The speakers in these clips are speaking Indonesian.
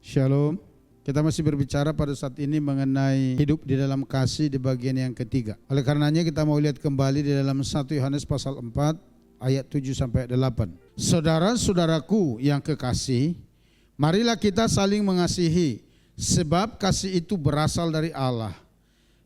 Shalom. Kita masih berbicara pada saat ini mengenai hidup di dalam kasih di bagian yang ketiga. Oleh karenanya kita mau lihat kembali di dalam 1 Yohanes pasal 4 ayat 7 sampai 8. Saudara-saudaraku yang kekasih, marilah kita saling mengasihi, sebab kasih itu berasal dari Allah.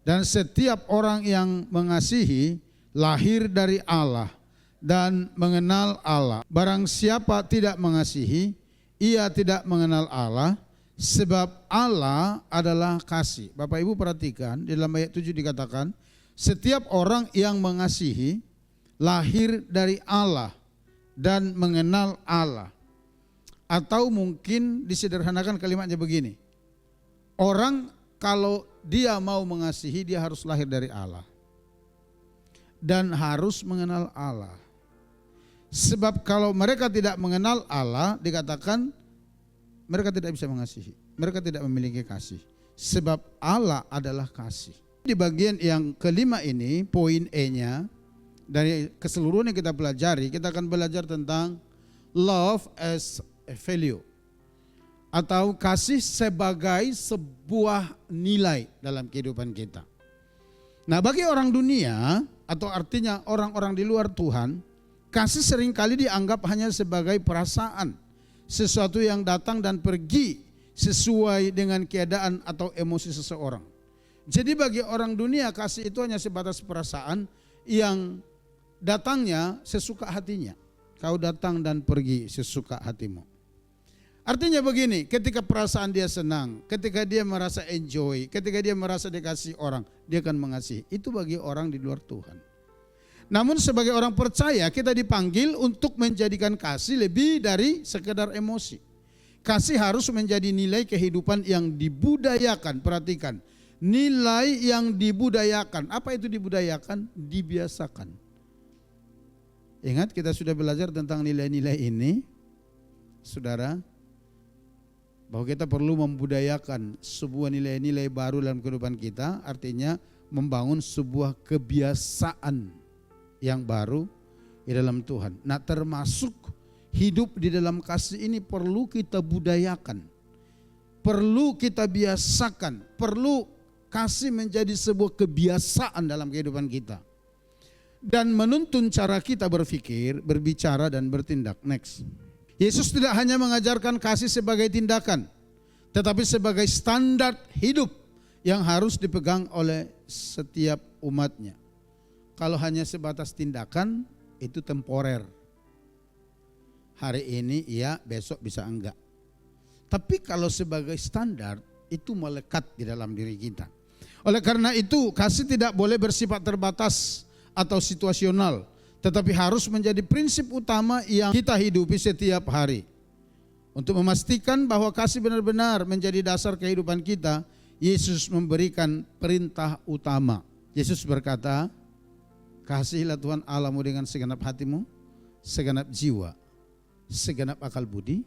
Dan setiap orang yang mengasihi lahir dari Allah dan mengenal Allah. Barang siapa tidak mengasihi, ia tidak mengenal Allah, sebab Allah adalah kasih. Bapak Ibu perhatikan, di dalam ayat 7 dikatakan, setiap orang yang mengasihi lahir dari Allah dan mengenal Allah. Atau mungkin disederhanakan kalimatnya begini, orang kalau dia mau mengasihi, dia harus lahir dari Allah dan harus mengenal Allah. Sebab kalau mereka tidak mengenal Allah, dikatakan mereka tidak bisa mengasihi, mereka tidak memiliki kasih. Sebab Allah adalah kasih. Di bagian yang kelima ini, poin E-nya, dari keseluruhan yang kita pelajari, kita akan belajar tentang love as a value, atau kasih sebagai sebuah nilai dalam kehidupan kita. Nah, bagi orang dunia, atau artinya orang-orang di luar Tuhan, kasih seringkali dianggap hanya sebagai perasaan, sesuatu yang datang dan pergi sesuai dengan keadaan atau emosi seseorang. Jadi bagi orang dunia, kasih itu hanya sebatas perasaan yang datangnya sesuka hatinya. Kau datang dan pergi sesuka hatimu. Artinya begini, ketika perasaan dia senang, ketika dia merasa enjoy, ketika dia merasa dikasih orang, dia akan mengasihi. Itu bagi orang di luar Tuhan. Namun sebagai orang percaya, kita dipanggil untuk menjadikan kasih lebih dari sekedar emosi. Kasih harus menjadi nilai kehidupan yang dibudayakan. Perhatikan, nilai yang dibudayakan. Apa itu dibudayakan? Dibiasakan. Ingat, kita sudah belajar tentang nilai-nilai ini, saudara, bahwa kita perlu membudayakan sebuah nilai-nilai baru dalam kehidupan kita. Artinya membangun sebuah kebiasaan yang baru di dalam Tuhan. Nah, termasuk hidup di dalam kasih ini perlu kita budayakan, perlu kita biasakan, perlu kasih menjadi sebuah kebiasaan dalam kehidupan kita dan menuntun cara kita berpikir, berbicara dan bertindak. Next, Yesus tidak hanya mengajarkan kasih sebagai tindakan, tetapi sebagai standar hidup yang harus dipegang oleh setiap umatnya. Kalau hanya sebatas tindakan, itu temporer. Hari ini iya, besok bisa enggak. Tapi kalau sebagai standar, itu melekat di dalam diri kita. Oleh karena itu, kasih tidak boleh bersifat terbatas atau situasional, tetapi harus menjadi prinsip utama yang kita hidupi setiap hari. Untuk memastikan bahwa kasih benar-benar menjadi dasar kehidupan kita, Yesus memberikan perintah utama. Yesus berkata, kasihilah Tuhan Allahmu dengan segenap hatimu, segenap jiwa, segenap akal budi,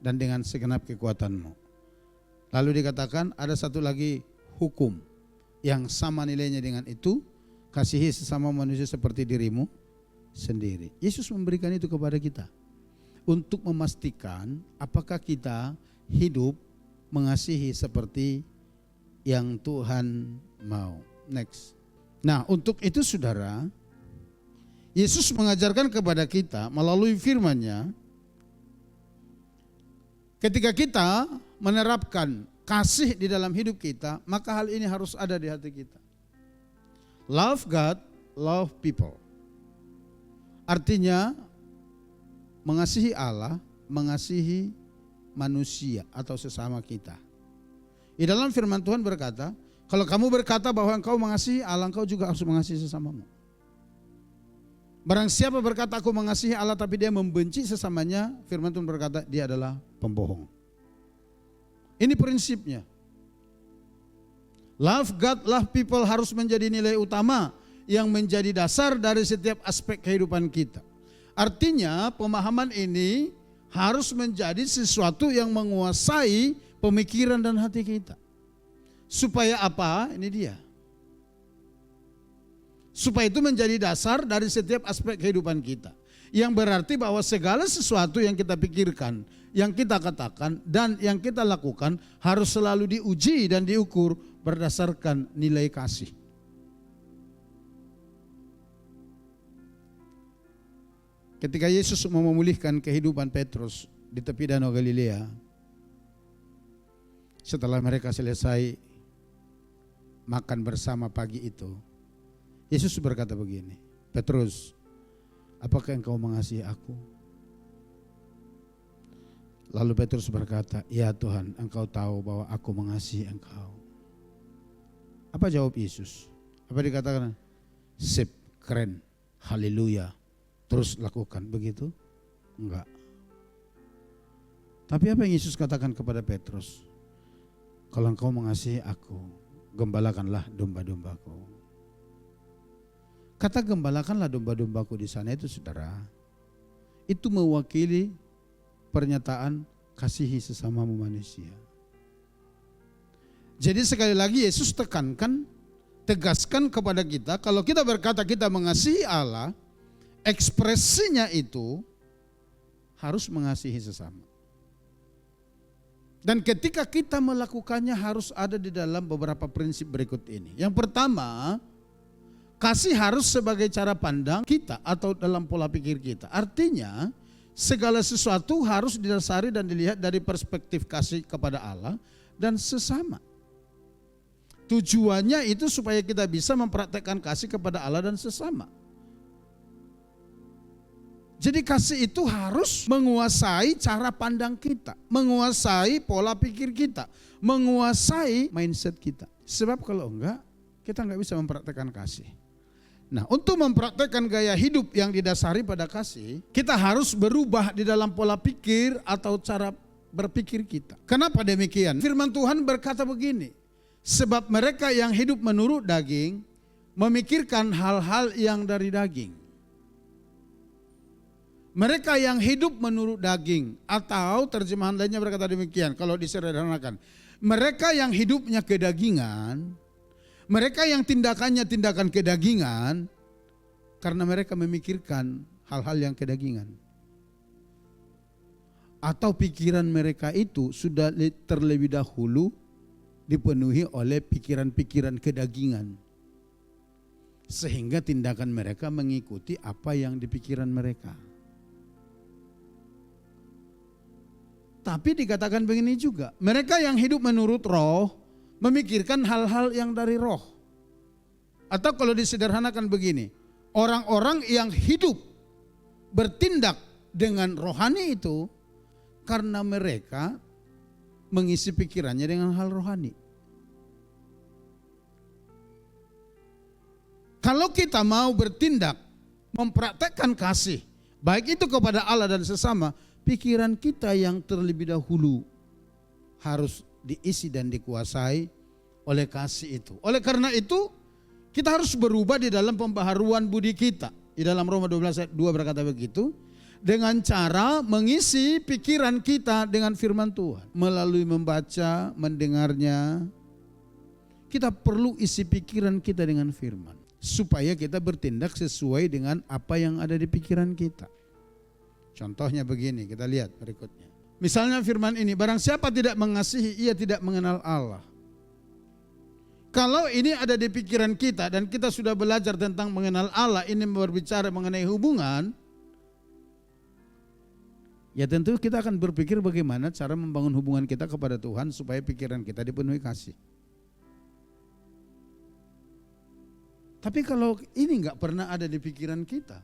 dan dengan segenap kekuatanmu. Lalu dikatakan ada satu lagi hukum yang sama nilainya dengan itu, kasihi sesama manusia seperti dirimu sendiri. Yesus memberikan itu kepada kita untuk memastikan apakah kita hidup mengasihi seperti yang Tuhan mau. Next. Nah, untuk itu saudara, Yesus mengajarkan kepada kita melalui firman-Nya, ketika kita menerapkan kasih di dalam hidup kita, maka hal ini harus ada di hati kita. Love God, love people. Artinya mengasihi Allah, mengasihi manusia atau sesama kita. Di dalam firman Tuhan berkata, kalau kamu berkata bahwa engkau mengasihi Allah, engkau juga harus mengasihi sesamamu. Barang siapa berkata aku mengasihi Allah tapi dia membenci sesamanya, firman Tuhan berkata dia adalah pembohong. Ini prinsipnya. Love God, love people harus menjadi nilai utama yang menjadi dasar dari setiap aspek kehidupan kita. Artinya pemahaman ini harus menjadi sesuatu yang menguasai pemikiran dan hati kita. Supaya apa? Ini dia. Supaya itu menjadi dasar dari setiap aspek kehidupan kita. Yang berarti bahwa segala sesuatu yang kita pikirkan, yang kita katakan, dan yang kita lakukan harus selalu diuji dan diukur berdasarkan nilai kasih. Ketika Yesus mau memulihkan kehidupan Petrus di tepi Danau Galilea, setelah mereka selesai makan bersama pagi itu, Yesus berkata begini, Petrus, apakah engkau mengasihi aku? Lalu Petrus berkata, ya Tuhan, engkau tahu bahwa aku mengasihi engkau. Apa jawab Yesus? Apa dikatakan? Sip, keren, haleluya, terus lakukan, begitu? Enggak. Tapi apa yang Yesus katakan kepada Petrus? Kalau engkau mengasihi aku, gembalakanlah domba-dombaku. Kata gembalakanlah domba-dombaku di sana itu, saudara, itu mewakili pernyataan kasihi sesamamu manusia. Jadi sekali lagi Yesus tegaskan kepada kita, kalau kita berkata kita mengasihi Allah, ekspresinya itu harus mengasihi sesama. Dan ketika kita melakukannya harus ada di dalam beberapa prinsip berikut ini. Yang pertama, kasih harus sebagai cara pandang kita atau dalam pola pikir kita. Artinya segala sesuatu harus didasari dan dilihat dari perspektif kasih kepada Allah dan sesama. Tujuannya itu supaya kita bisa mempraktekkan kasih kepada Allah dan sesama. Jadi kasih itu harus menguasai cara pandang kita, menguasai pola pikir kita, menguasai mindset kita. Sebab kalau enggak, kita enggak bisa mempraktekkan kasih. Nah, untuk mempraktekkan gaya hidup yang didasari pada kasih, kita harus berubah di dalam pola pikir atau cara berpikir kita. Kenapa demikian? Firman Tuhan berkata begini, sebab mereka yang hidup menurut daging memikirkan hal-hal yang dari daging. Mereka yang hidup menurut daging, atau terjemahan lainnya berkata demikian, kalau disederhanakan, mereka yang hidupnya kedagingan, mereka yang tindakannya tindakan kedagingan, karena mereka memikirkan hal-hal yang kedagingan. Atau pikiran mereka itu sudah terlebih dahulu dipenuhi oleh pikiran-pikiran kedagingan. Sehingga tindakan mereka mengikuti apa yang di pikiran mereka. Tapi dikatakan begini juga, mereka yang hidup menurut roh, memikirkan hal-hal yang dari roh. Atau kalau disederhanakan begini, orang-orang yang hidup bertindak dengan rohani itu karena mereka mengisi pikirannya dengan hal rohani. Kalau kita mau bertindak, mempraktekkan kasih, baik itu kepada Allah dan sesama, pikiran kita yang terlebih dahulu harus diisi dan dikuasai oleh kasih itu. Oleh karena itu, kita harus berubah di dalam pembaharuan budi kita. Di dalam Roma 12 ayat 2 berkata begitu, dengan cara mengisi pikiran kita dengan firman Tuhan. Melalui membaca, mendengarnya, kita perlu isi pikiran kita dengan firman. Supaya kita bertindak sesuai dengan apa yang ada di pikiran kita. Contohnya begini, kita lihat berikutnya. Misalnya firman ini, barang siapa tidak mengasihi, ia tidak mengenal Allah. Kalau ini ada di pikiran kita dan kita sudah belajar tentang mengenal Allah, ini berbicara mengenai hubungan, ya tentu kita akan berpikir bagaimana cara membangun hubungan kita kepada Tuhan supaya pikiran kita dipenuhi kasih. Tapi kalau ini nggak pernah ada di pikiran kita,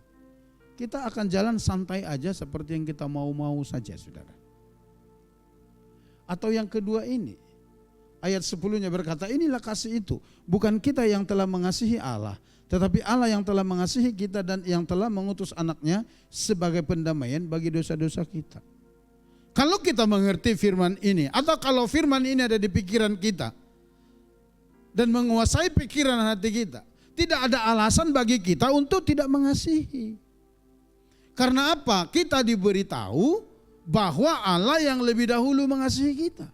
kita akan jalan santai aja seperti yang kita mau-mau saja, saudara. Atau yang kedua ini, ayat 10-nya berkata, inilah kasih itu. Bukan kita yang telah mengasihi Allah, tetapi Allah yang telah mengasihi kita dan yang telah mengutus anaknya sebagai pendamaian bagi dosa-dosa kita. Kalau kita mengerti firman ini, atau kalau firman ini ada di pikiran kita dan menguasai pikiran hati kita, tidak ada alasan bagi kita untuk tidak mengasihi. Karena apa? Kita diberitahu bahwa Allah yang lebih dahulu mengasihi kita.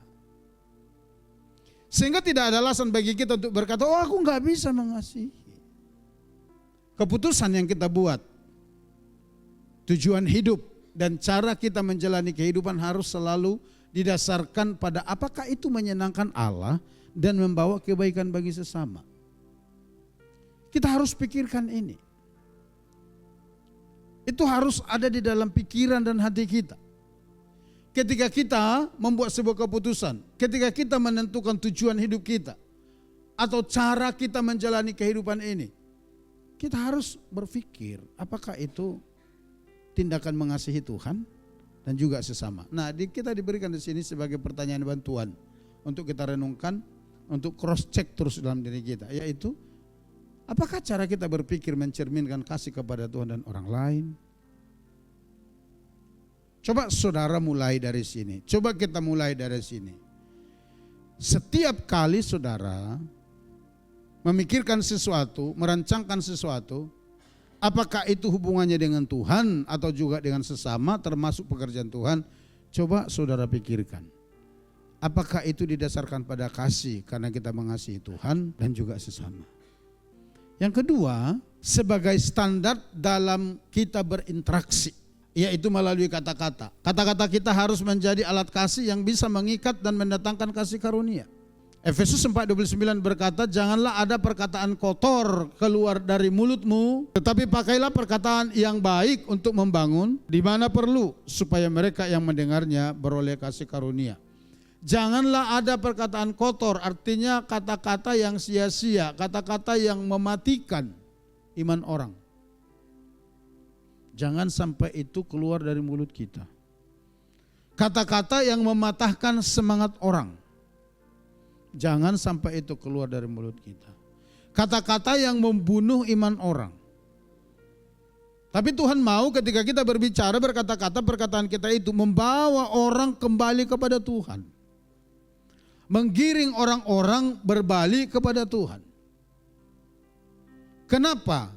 Sehingga tidak ada alasan bagi kita untuk berkata, oh aku nggak bisa mengasihi. Keputusan yang kita buat Tujuan hidup dan cara kita menjalani kehidupan harus selalu didasarkan pada apakah itu menyenangkan Allah dan membawa kebaikan bagi sesama. Kita harus pikirkan ini. Itu harus ada di dalam pikiran dan hati kita. Ketika kita membuat sebuah keputusan, ketika kita menentukan tujuan hidup kita, atau cara kita menjalani kehidupan ini, kita harus berpikir apakah itu tindakan mengasihi Tuhan dan juga sesama. Nah, kita diberikan di sini sebagai pertanyaan bantuan untuk kita renungkan, untuk cross check terus dalam diri kita, yaitu apakah cara kita berpikir mencerminkan kasih kepada Tuhan dan orang lain? Coba saudara mulai dari sini. Coba kita mulai dari sini. Setiap kali saudara memikirkan sesuatu, merancangkan sesuatu, apakah itu hubungannya dengan Tuhan atau juga dengan sesama termasuk pekerjaan Tuhan, coba saudara pikirkan. Apakah itu didasarkan pada kasih karena kita mengasihi Tuhan dan juga sesama. Yang kedua, sebagai standar dalam kita berinteraksi, yaitu melalui kata-kata. Kata-kata kita harus menjadi alat kasih yang bisa mengikat dan mendatangkan kasih karunia. Efesus 4:29 berkata, janganlah ada perkataan kotor keluar dari mulutmu, tetapi pakailah perkataan yang baik untuk membangun di mana perlu, supaya mereka yang mendengarnya beroleh kasih karunia. Janganlah ada perkataan kotor, artinya kata-kata yang sia-sia, kata-kata yang mematikan iman orang. Jangan sampai itu keluar dari mulut kita. Kata-kata yang mematahkan semangat orang. Jangan sampai itu keluar dari mulut kita. Kata-kata yang membunuh iman orang. Tapi Tuhan mau ketika kita berbicara, berkata-kata, perkataan kita itu membawa orang kembali kepada Tuhan. Menggiring orang-orang berbalik kepada Tuhan. Kenapa?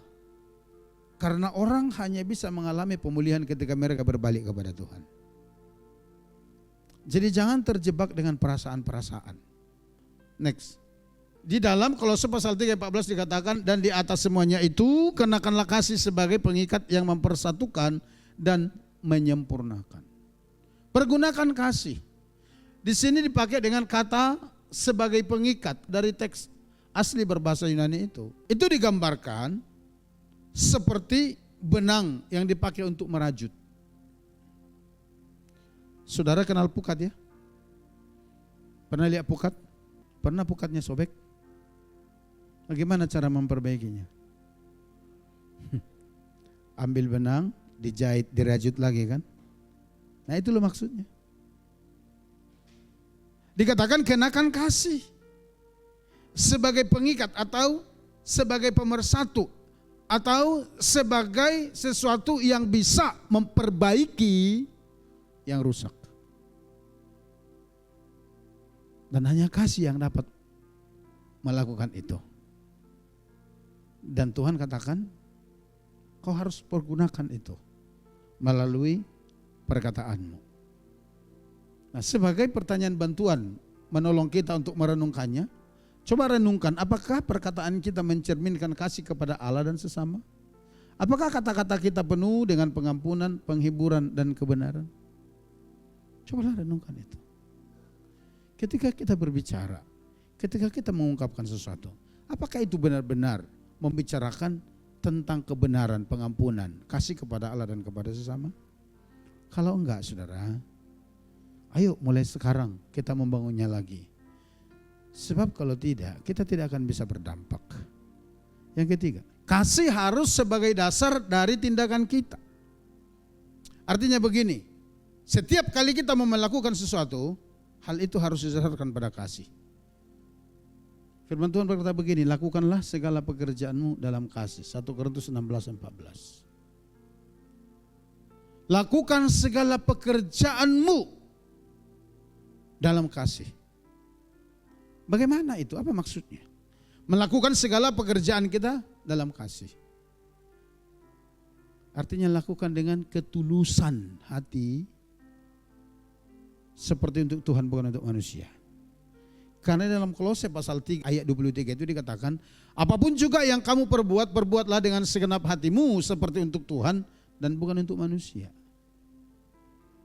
Karena orang hanya bisa mengalami pemulihan ketika mereka berbalik kepada Tuhan. Jadi jangan terjebak dengan perasaan-perasaan. Next. Di dalam Kolose pasal 3:14 dikatakan, dan di atas semuanya itu kenakanlah kasih sebagai pengikat yang mempersatukan dan menyempurnakan. Pergunakan kasih. Di sini dipakai dengan kata sebagai pengikat dari teks asli berbahasa Yunani itu. Itu digambarkan seperti benang yang dipakai untuk merajut. Saudara kenal pukat ya? Pernah lihat pukat? Pernah pukatnya sobek? Bagaimana cara memperbaikinya? Ambil benang, dijahit, dirajut lagi kan? Nah itu loh maksudnya. Dikatakan kenakan kasih sebagai pengikat atau sebagai pemersatu atau sebagai sesuatu yang bisa memperbaiki yang rusak. Dan hanya kasih yang dapat melakukan itu. Dan Tuhan katakan, kau harus pergunakan itu melalui perkataanmu. Nah, sebagai pertanyaan bantuan menolong kita untuk merenungkannya, coba renungkan apakah perkataan kita mencerminkan kasih kepada Allah dan sesama? Apakah kata-kata kita penuh dengan pengampunan, penghiburan dan kebenaran? Cobalah renungkan itu. Ketika kita berbicara, ketika kita mengungkapkan sesuatu, apakah itu benar-benar membicarakan tentang kebenaran, pengampunan, kasih kepada Allah dan kepada sesama? Kalau enggak, saudara, ayo mulai sekarang kita membangunnya lagi. Sebab kalau tidak, kita tidak akan bisa berdampak. Yang ketiga, kasih harus sebagai dasar dari tindakan kita. Artinya begini, setiap kali kita mau melakukan sesuatu, hal itu harus didasarkan pada kasih. Firman Tuhan berkata begini, lakukanlah segala pekerjaanmu dalam kasih. 1 Korintus 16:14. Lakukan segala pekerjaanmu dalam kasih. Bagaimana itu? Apa maksudnya? Melakukan segala pekerjaan kita dalam kasih. Artinya lakukan dengan ketulusan hati, seperti untuk Tuhan bukan untuk manusia. Karena dalam Kolose pasal 3 ayat 23 itu dikatakan, apapun juga yang kamu perbuat, perbuatlah dengan segenap hatimu seperti untuk Tuhan dan bukan untuk manusia.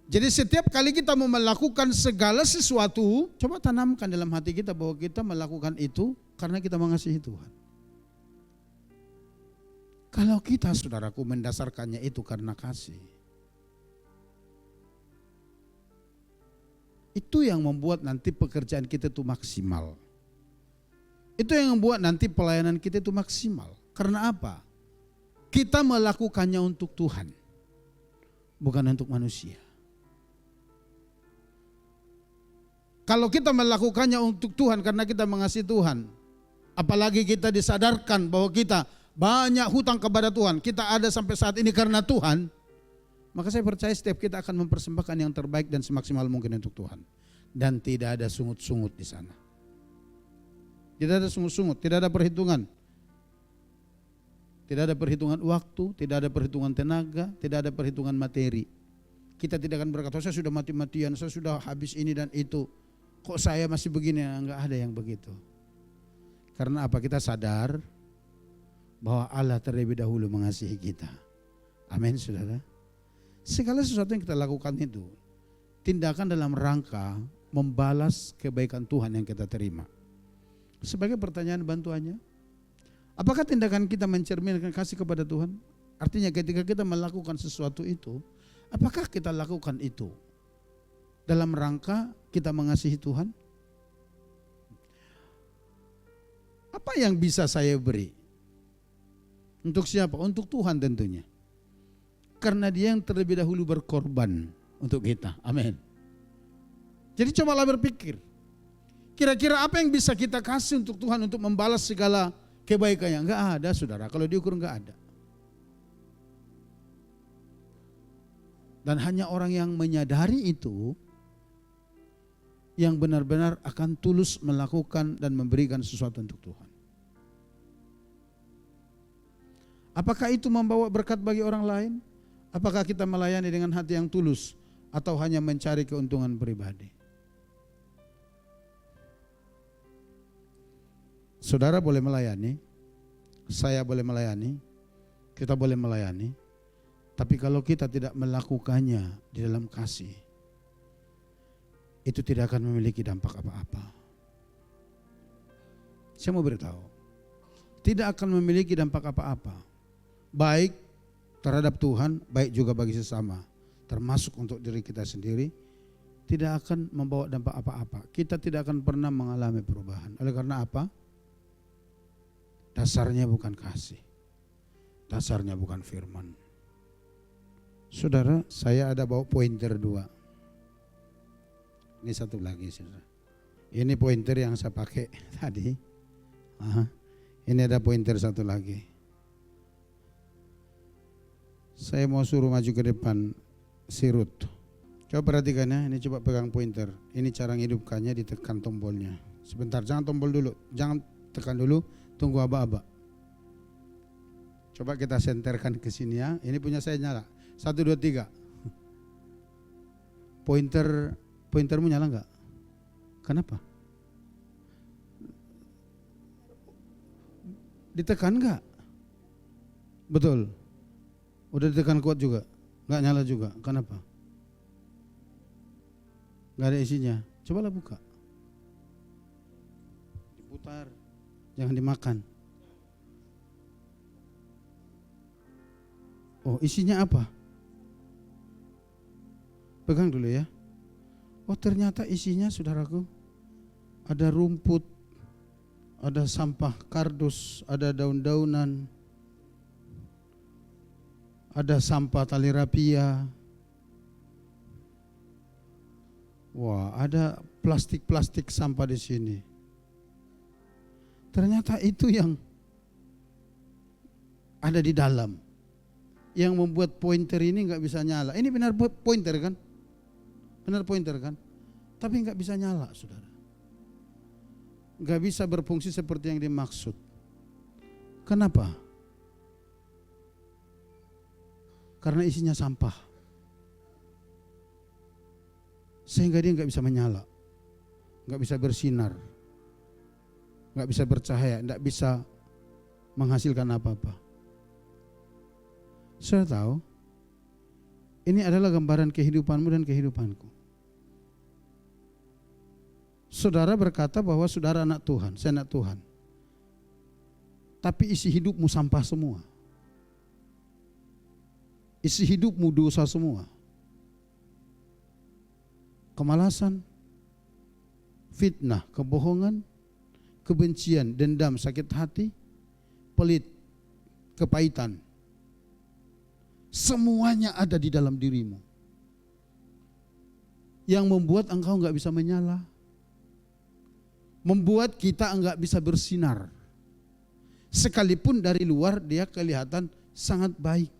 Jadi setiap kali kita mau melakukan segala sesuatu, coba tanamkan dalam hati kita bahwa kita melakukan itu karena kita mengasihi Tuhan. Kalau kita, saudaraku, mendasarkannya itu karena kasih, itu yang membuat nanti pekerjaan kita itu maksimal. Itu yang membuat nanti pelayanan kita itu maksimal. Karena apa? Kita melakukannya untuk Tuhan, bukan untuk manusia. Kalau kita melakukannya untuk Tuhan karena kita mengasihi Tuhan, apalagi kita disadarkan bahwa kita banyak hutang kepada Tuhan, kita ada sampai saat ini karena Tuhan, maka saya percaya setiap kita akan mempersembahkan yang terbaik dan semaksimal mungkin untuk Tuhan. Dan tidak ada sungut-sungut di sana. Tidak ada sungut-sungut, tidak ada perhitungan. Tidak ada perhitungan waktu, tidak ada perhitungan tenaga, tidak ada perhitungan materi. Kita tidak akan berkata, saya sudah mati-matian, saya sudah habis ini dan itu. Kok saya masih begini? Enggak ada yang begitu. Karena apa? Kita sadar bahwa Allah terlebih dahulu mengasihi kita. Amin, saudara. Segala sesuatu yang kita lakukan itu tindakan dalam rangka membalas kebaikan Tuhan yang kita terima. Sebagai pertanyaan bantuannya, apakah tindakan kita mencerminkan kasih kepada Tuhan? Artinya ketika kita melakukan sesuatu itu, apakah kita lakukan itu dalam rangka kita mengasihi Tuhan? Apa yang bisa saya beri? Untuk siapa? Untuk Tuhan tentunya. Karena Dia yang terlebih dahulu berkorban untuk kita. Amin. Jadi cobalah berpikir, kira-kira apa yang bisa kita kasih untuk Tuhan untuk membalas segala kebaikannya? Enggak ada, saudara. Kalau diukur enggak ada. Dan hanya orang yang menyadari itu yang benar-benar akan tulus melakukan dan memberikan sesuatu untuk Tuhan. Apakah itu membawa berkat bagi orang lain? Apakah kita melayani dengan hati yang tulus atau hanya mencari keuntungan pribadi? Saudara boleh melayani, saya boleh melayani, kita boleh melayani, tapi kalau kita tidak melakukannya di dalam kasih, itu tidak akan memiliki dampak apa-apa. Saya mau beritahu, tidak akan memiliki dampak apa-apa, baik terhadap Tuhan, baik juga bagi sesama, termasuk untuk diri kita sendiri, tidak akan membawa dampak apa-apa. Kita tidak akan pernah mengalami perubahan. Oleh karena apa? Dasarnya bukan kasih, dasarnya bukan firman. Saudara, saya ada bawa pointer 2. Ini satu lagi, saudara. Ini pointer yang saya pakai tadi. Ini ada pointer satu lagi. Saya mau suruh maju ke depan si Ruth. Coba perhatikan ya, ini coba pegang pointer. Ini cara menghidupkannya, ditekan tombolnya. Sebentar, jangan tombol dulu, jangan tekan dulu, tunggu aba-aba. Coba kita senterkan ke sini ya. Ini punya saya nyala. 1, 2, 3. Pointermu nyala enggak? Kenapa? Ditekan enggak? Betul. Udah ditekan kuat juga? Enggak nyala juga. Kenapa? Enggak ada isinya. Cobalah buka. Diputar. Jangan dimakan. Oh, isinya apa? Pegang dulu ya. Oh, ternyata isinya, saudaraku, ada rumput, ada sampah kardus, ada daun-daunan, ada sampah tali rapia. Wah, ada plastik-plastik sampah di sini. Ternyata itu yang ada di dalam, yang membuat pointer ini nggak bisa nyala. Ini benar pointer kan? Benar pointer kan? Tapi nggak bisa nyala, saudara. Nggak bisa berfungsi seperti yang dimaksud. Kenapa? Karena isinya sampah, sehingga dia nggak bisa menyala, nggak bisa bersinar, nggak bisa bercahaya, nggak bisa menghasilkan apa-apa. Saya tahu Ini adalah gambaran kehidupanmu dan kehidupanku. Saudara berkata bahwa saudara anak Tuhan, saya anak Tuhan. Tapi isi hidupmu sampah semua. Isi hidupmu dosa semua. Kemalasan, fitnah, kebohongan, kebencian, dendam, sakit hati, pelit, kepahitan. Semuanya ada di dalam dirimu. Yang membuat engkau enggak bisa menyala. Membuat kita enggak bisa bersinar. Sekalipun dari luar dia kelihatan sangat baik.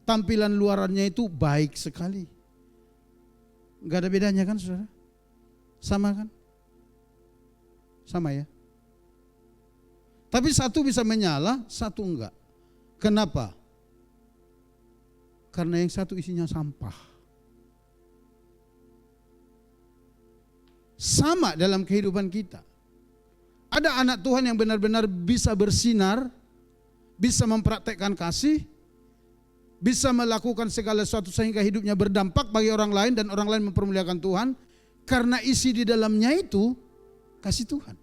Tampilan luarannya itu baik sekali. Enggak ada bedanya kan saudara? Sama kan? Sama ya. Tapi satu bisa menyala, satu enggak. Kenapa? Karena yang satu isinya sampah. Sama dalam kehidupan kita. Ada anak Tuhan yang benar-benar bisa bersinar, bisa mempraktekkan kasih, bisa melakukan segala sesuatu sehingga hidupnya berdampak bagi orang lain dan orang lain mempermuliakan Tuhan. Karena isi di dalamnya itu kasih Tuhan.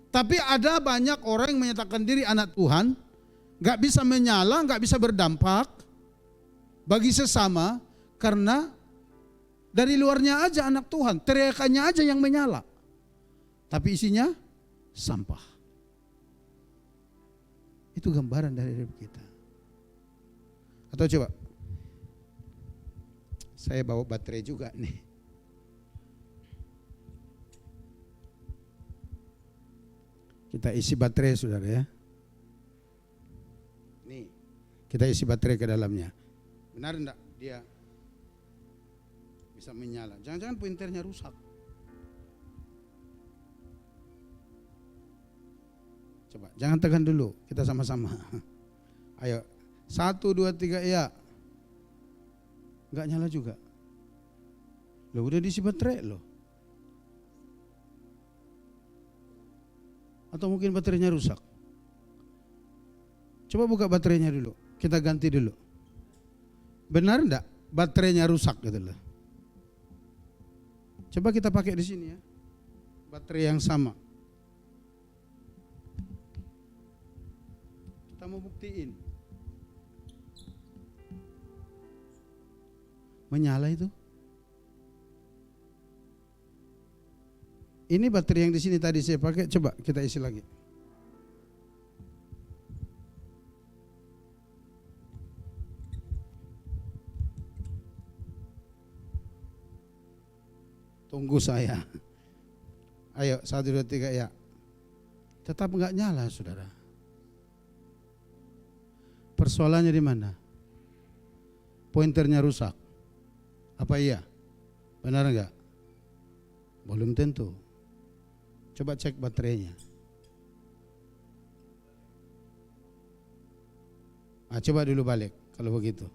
Tapi ada banyak orang yang menyatakan diri anak Tuhan, gak bisa menyala, gak bisa berdampak bagi sesama karena dari luarnya aja anak Tuhan, teriakannya aja yang menyala. Tapi isinya sampah. Itu gambaran dari hidup kita. Atau coba, saya bawa baterai juga nih. Kita isi baterai saudara ya. Nih, kita isi baterai ke dalamnya. Benar enggak dia bisa menyala? Jangan-jangan pointernya rusak. Coba, jangan tekan dulu, kita sama-sama. Ayo, 1, 2, 3, ya. Enggak nyala juga. Loh udah diisi baterai loh. Atau mungkin baterainya rusak. Coba buka baterainya dulu, kita ganti dulu. Benar enggak baterainya rusak gitu loh. Coba kita pakai di sini ya. Baterai yang sama. Kita mau buktiin. Menyala itu. Ini baterai yang di sini tadi saya pakai, coba kita isi lagi. Tunggu saya. Ayo 1, 2, 3 ya. Tetap enggak nyala saudara. Persoalannya di mana? Pointernya rusak. Apa iya? Benar enggak? Belum tentu. Coba cek baterainya. Coba dulu balik kalau begitu.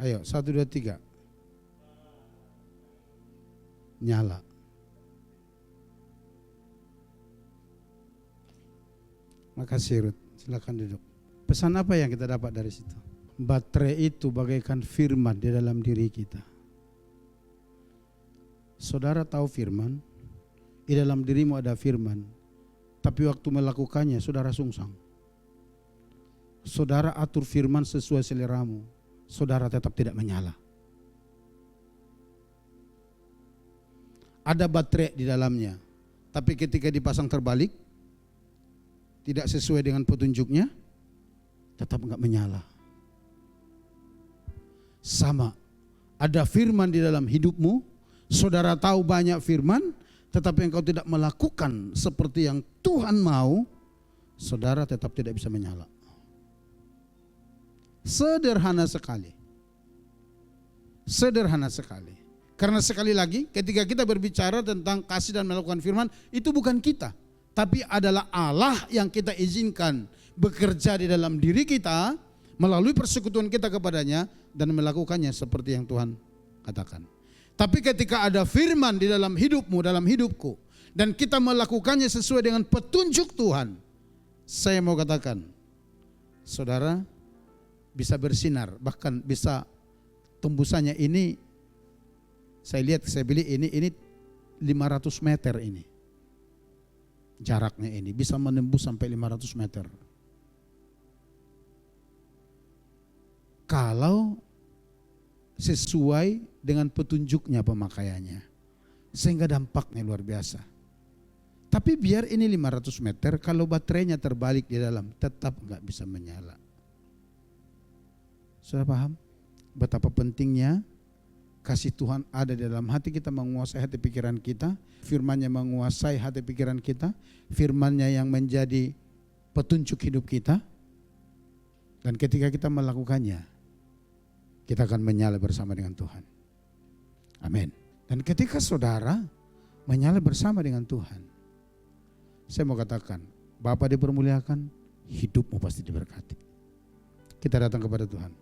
Ayo 1, 2, 3. Nyala. Makasih Ruth, silakan duduk. Pesan apa yang kita dapat dari situ? Baterai itu bagaikan firman di dalam diri kita. Saudara tahu firman, di dalam dirimu ada firman, tapi waktu melakukannya saudara sungsang. Saudara atur firman sesuai seleramu, saudara tetap tidak menyala. Ada baterai di dalamnya, tapi ketika dipasang terbalik, tidak sesuai dengan petunjuknya, tetap enggak menyala. Sama, ada firman di dalam hidupmu, saudara tahu banyak firman, tetapi engkau tidak melakukan seperti yang Tuhan mau, saudara tetap tidak bisa menyala. Sederhana sekali. Sederhana sekali. Karena sekali lagi ketika kita berbicara tentang kasih dan melakukan firman, itu bukan kita, tapi adalah Allah yang kita izinkan bekerja di dalam diri kita melalui persekutuan kita kepadanya dan melakukannya seperti yang Tuhan katakan. Tapi ketika ada firman di dalam hidupmu, dalam hidupku, dan kita melakukannya sesuai dengan petunjuk Tuhan, saya mau katakan, saudara bisa bersinar, bahkan bisa tembusannya ini, saya pilih ini 500 meter ini. Jaraknya ini bisa menembus sampai 500 meter. Kalau sesuai dengan petunjuknya pemakaiannya, sehingga dampaknya luar biasa. Tapi biar ini 500 meter, kalau baterainya terbalik di dalam, tetap nggak bisa menyala. Sudah paham betapa pentingnya kasih Tuhan ada di dalam hati kita, menguasai hati pikiran kita, firman-Nya menguasai hati pikiran kita, firman-Nya yang menjadi petunjuk hidup kita. Dan ketika kita melakukannya, kita akan menyala bersama dengan Tuhan. Amin. Dan ketika saudara menyala bersama dengan Tuhan, saya mau katakan, Bapa dipermuliakan, hidupmu pasti diberkati. Kita datang kepada Tuhan.